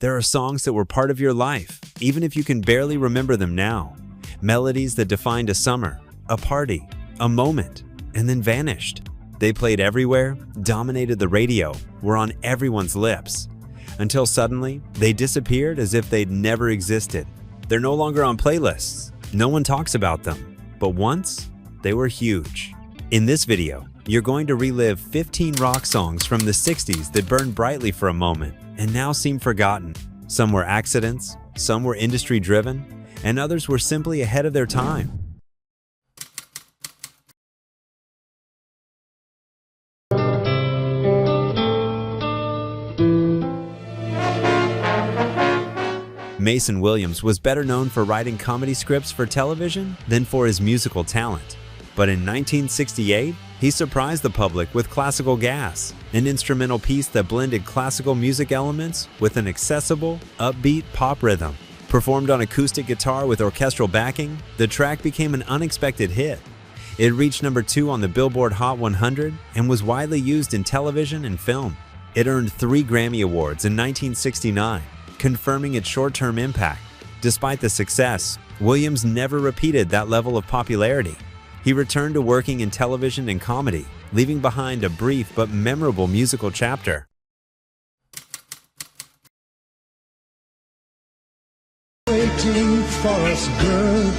There are songs that were part of your life, even if you can barely remember them now. Melodies that defined a summer, a party, a moment, and then vanished. They played everywhere, dominated the radio, were on everyone's lips. Until suddenly, they disappeared as if they'd never existed. They're no longer on playlists. No one talks about them. But once, they were huge. In this video, you're going to relive 15 rock songs from the 60s that burned brightly for a moment and now seem forgotten. Some were accidents, some were industry-driven, and others were simply ahead of their time. Mason Williams was better known for writing comedy scripts for television than for his musical talent. But in 1968, he surprised the public with Classical Gas, an instrumental piece that blended classical music elements with an accessible, upbeat pop rhythm. Performed on acoustic guitar with orchestral backing, the track became an unexpected hit. It reached number 2 on the Billboard Hot 100 and was widely used in television and film. It earned 3 Grammy Awards in 1969. Confirming its short-term impact. Despite the success, Williams never repeated that level of popularity. He returned to working in television and comedy, leaving behind a brief but memorable musical chapter. Waiting for us good.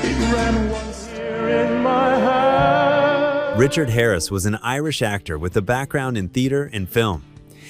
It ran once here in my heart. Richard Harris was an Irish actor with a background in theater and film.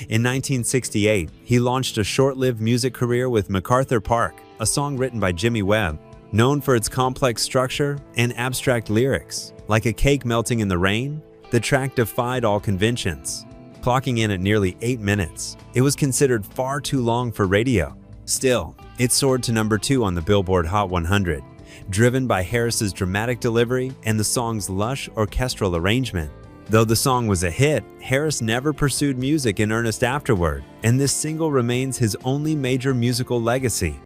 In 1968, he launched a short-lived music career with MacArthur Park, a song written by Jimmy Webb. Known for its complex structure and abstract lyrics, like a cake melting in the rain, the track defied all conventions. Clocking in at nearly 8 minutes, it was considered far too long for radio. Still, it soared to number 2 on the Billboard Hot 100, driven by Harris's dramatic delivery and the song's lush orchestral arrangement. Though the song was a hit, Harris never pursued music in earnest afterward, and this single remains his only major musical legacy.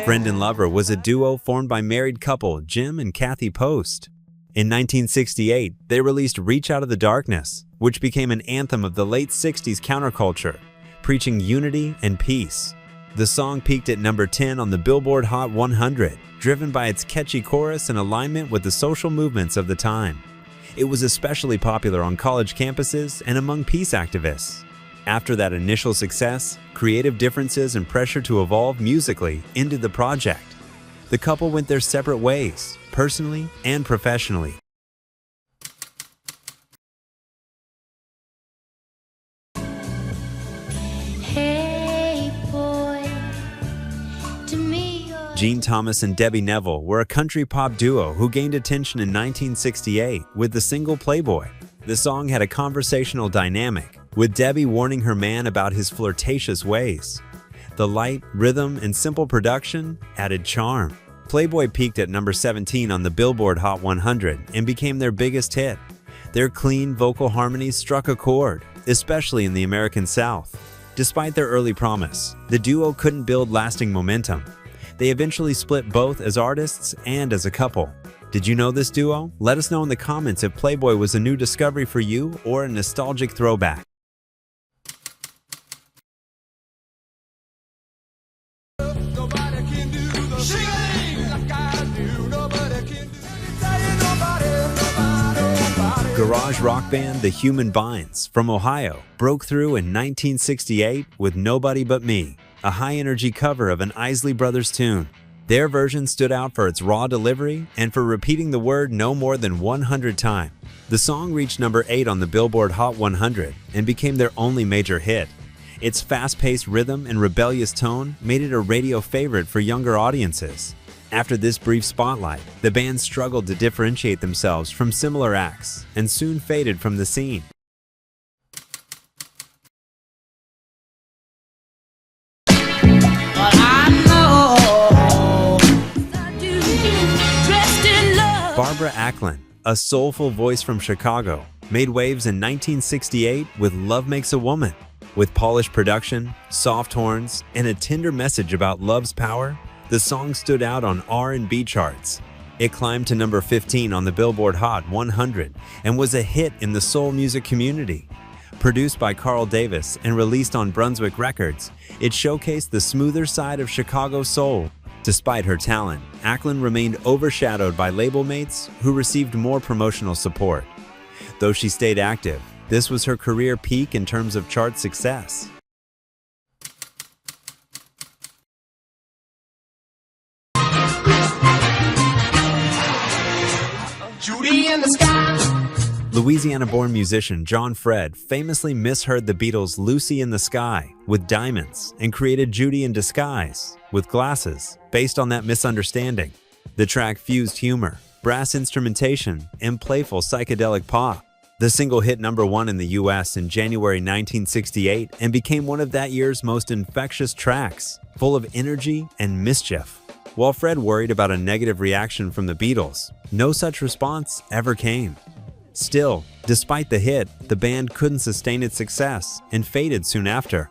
Friend and Lover was a duo formed by married couple Jim and Kathy Post. In 1968, they released Reach Out of the Darkness, which became an anthem of the late 60s counterculture, preaching unity and peace. The song peaked at number 10 on the Billboard Hot 100, driven by its catchy chorus and alignment with the social movements of the time. It was especially popular on college campuses and among peace activists. After that initial success, creative differences and pressure to evolve musically ended the project. The couple went their separate ways, personally and professionally. Hey boy, to me Gene Thomas and Debbie Neville were a country pop duo who gained attention in 1968 with the single Playboy. The song had a conversational dynamic, with Debbie warning her man about his flirtatious ways. The light, rhythm, and simple production added charm. Playboy peaked at number 17 on the Billboard Hot 100 and became their biggest hit. Their clean vocal harmonies struck a chord, especially in the American South. Despite their early promise, the duo couldn't build lasting momentum. They eventually split both as artists and as a couple. Did you know this duo? Let us know in the comments if Playboy was a new discovery for you or a nostalgic throwback. Garage rock band The Human Binds from Ohio broke through in 1968 with Nobody But Me, a high-energy cover of an Isley Brothers tune. Their version stood out for its raw delivery and for repeating the word no more than 100 times. The song reached number 8 on the Billboard Hot 100 and became their only major hit. Its fast-paced rhythm and rebellious tone made it a radio favorite for younger audiences. After this brief spotlight, the band struggled to differentiate themselves from similar acts and soon faded from the scene. Barbara Acklin, a soulful voice from Chicago, made waves in 1968 with Love Makes a Woman. With polished production, soft horns, and a tender message about love's power, The song stood out on R&B charts. It climbed to number 15 on the Billboard Hot 100 and was a hit in the soul music community. Produced by Carl Davis and released on Brunswick Records, it showcased the smoother side of Chicago soul. Despite her talent, Ackland remained overshadowed by label mates who received more promotional support. Though she stayed active, this was her career peak in terms of chart success. Judy in the sky. Louisiana-born musician John Fred famously misheard the Beatles' Lucy in the Sky with diamonds and created Judy in Disguise with glasses based on that misunderstanding. The track fused humor, brass instrumentation, and playful psychedelic pop. The single hit number 1 in the US in January 1968 and became one of that year's most infectious tracks, full of energy and mischief. While Fred worried about a negative reaction from the Beatles, no such response ever came. Still, despite the hit, the band couldn't sustain its success and faded soon after.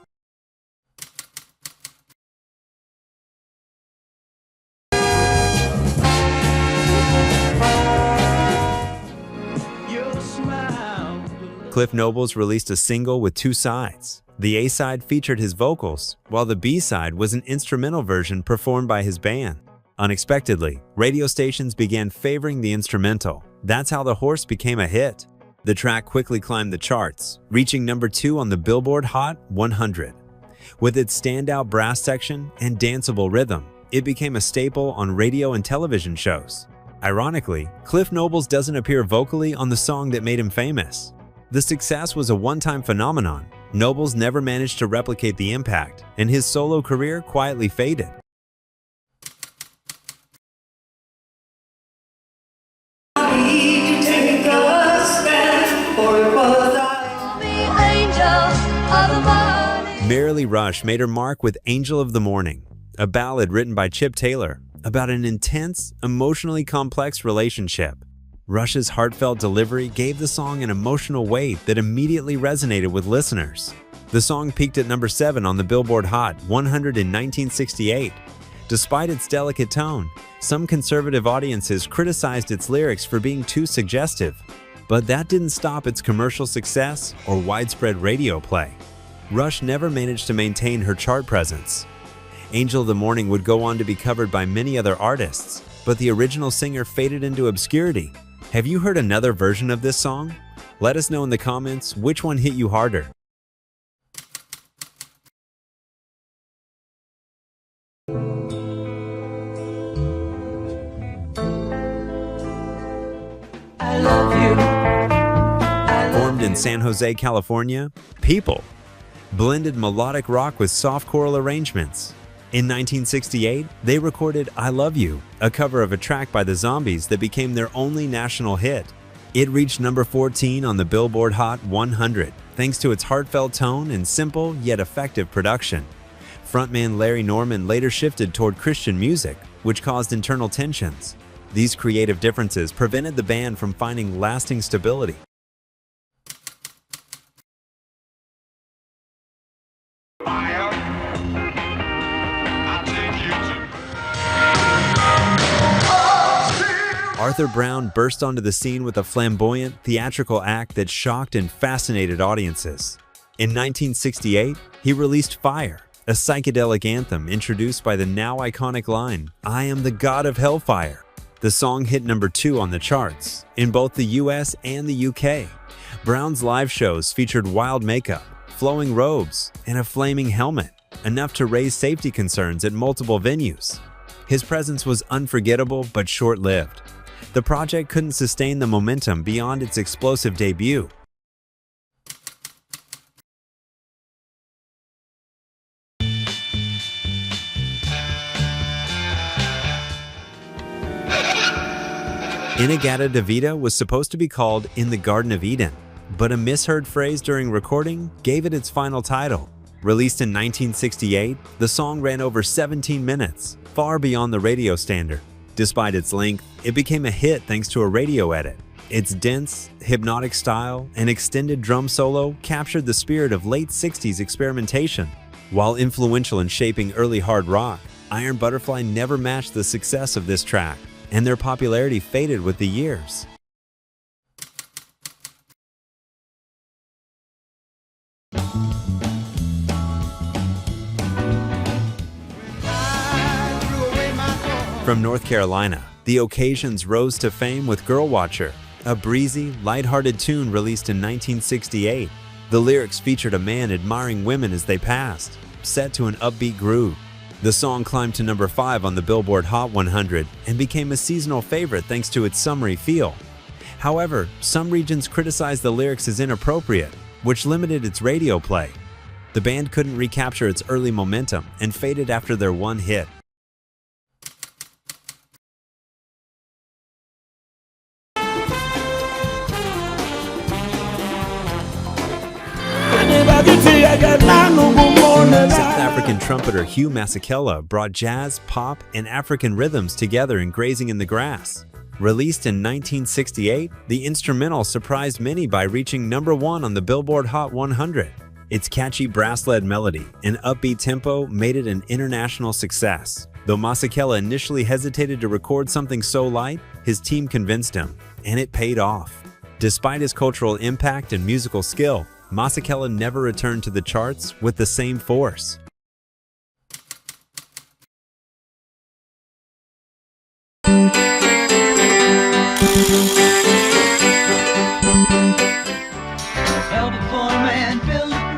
Cliff Nobles released a single with 2 sides. The A-side featured his vocals, while the B-side was an instrumental version performed by his band. Unexpectedly, radio stations began favoring the instrumental. That's how The Horse became a hit. The track quickly climbed the charts, reaching number 2 on the Billboard Hot 100. With its standout brass section and danceable rhythm, it became a staple on radio and television shows. Ironically, Cliff Nobles doesn't appear vocally on the song that made him famous. The success was a one-time phenomenon. Nobles never managed to replicate the impact, and his solo career quietly faded. Merrily Rush made her mark with Angel of the Morning, a ballad written by Chip Taylor about an intense, emotionally complex relationship. Rush's heartfelt delivery gave the song an emotional weight that immediately resonated with listeners. The song peaked at number 7 on the Billboard Hot 100 in 1968. Despite its delicate tone, some conservative audiences criticized its lyrics for being too suggestive. But that didn't stop its commercial success or widespread radio play. Rush never managed to maintain her chart presence. Angel of the Morning would go on to be covered by many other artists, but the original singer faded into obscurity. Have you heard another version of this song? Let us know in the comments which one hit you harder. I love you. Formed in San Jose, California, People blended melodic rock with soft choral arrangements. In 1968, they recorded I Love You, a cover of a track by the Zombies that became their only national hit. It reached number 14 on the Billboard Hot 100, thanks to its heartfelt tone and simple yet effective production. Frontman Larry Norman later shifted toward Christian music, which caused internal tensions. These creative differences prevented the band from finding lasting stability. Arthur Brown burst onto the scene with a flamboyant, theatrical act that shocked and fascinated audiences. In 1968, he released Fire, a psychedelic anthem introduced by the now iconic line, "I am the god of hellfire." The song hit number 2 on the charts, in both the US and the UK. Brown's live shows featured wild makeup, flowing robes, and a flaming helmet, enough to raise safety concerns at multiple venues. His presence was unforgettable but short-lived. The project couldn't sustain the momentum beyond its explosive debut. In-A-Gadda-Da-Vida was supposed to be called In the Garden of Eden, but a misheard phrase during recording gave it its final title. Released in 1968, the song ran over 17 minutes, far beyond the radio standard. Despite its length, it became a hit thanks to a radio edit. Its dense, hypnotic style and extended drum solo captured the spirit of late 60s experimentation. While influential in shaping early hard rock, Iron Butterfly never matched the success of this track, and their popularity faded with the years. From North Carolina, the Occasions rose to fame with Girl Watcher, a breezy, lighthearted tune released in 1968. The lyrics featured a man admiring women as they passed, set to an upbeat groove. The song climbed to number 5 on the Billboard Hot 100 and became a seasonal favorite thanks to its summery feel. However, some regions criticized the lyrics as inappropriate, which limited its radio play. The band couldn't recapture its early momentum and faded after their one hit. South African trumpeter Hugh Masekela brought jazz, pop, and African rhythms together in Grazing in the Grass. Released in 1968, the instrumental surprised many by reaching number 1 on the Billboard Hot 100. Its catchy brass-led melody and upbeat tempo made it an international success. Though Masekela initially hesitated to record something so light, his team convinced him, and it paid off. Despite his cultural impact and musical skill, Masekela never returned to the charts with the same force.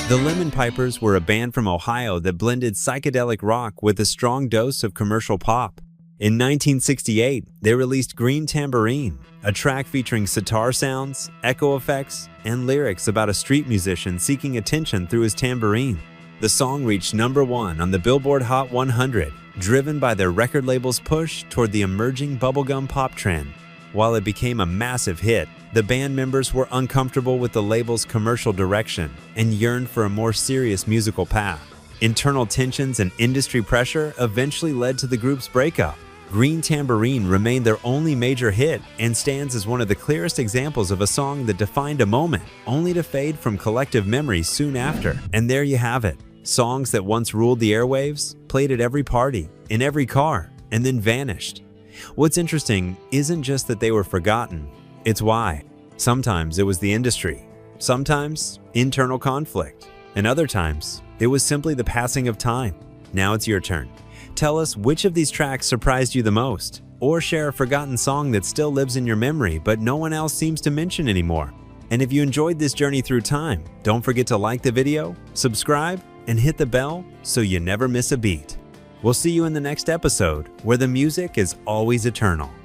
The Lemon Pipers were a band from Ohio that blended psychedelic rock with a strong dose of commercial pop. In 1968, they released Green Tambourine, a track featuring sitar sounds, echo effects, and lyrics about a street musician seeking attention through his tambourine. The song reached number 1 on the Billboard Hot 100, driven by their record label's push toward the emerging bubblegum pop trend. While it became a massive hit, the band members were uncomfortable with the label's commercial direction and yearned for a more serious musical path. Internal tensions and industry pressure eventually led to the group's breakup. Green Tambourine remained their only major hit and stands as one of the clearest examples of a song that defined a moment, only to fade from collective memory soon after. And there you have it. Songs that once ruled the airwaves, played at every party, in every car, and then vanished. What's interesting isn't just that they were forgotten, it's why. Sometimes it was the industry, sometimes internal conflict, and other times it was simply the passing of time. Now it's your turn. Tell us which of these tracks surprised you the most, or share a forgotten song that still lives in your memory but no one else seems to mention anymore. And if you enjoyed this journey through time, don't forget to like the video, subscribe, and hit the bell so you never miss a beat. We'll see you in the next episode, where the music is always eternal.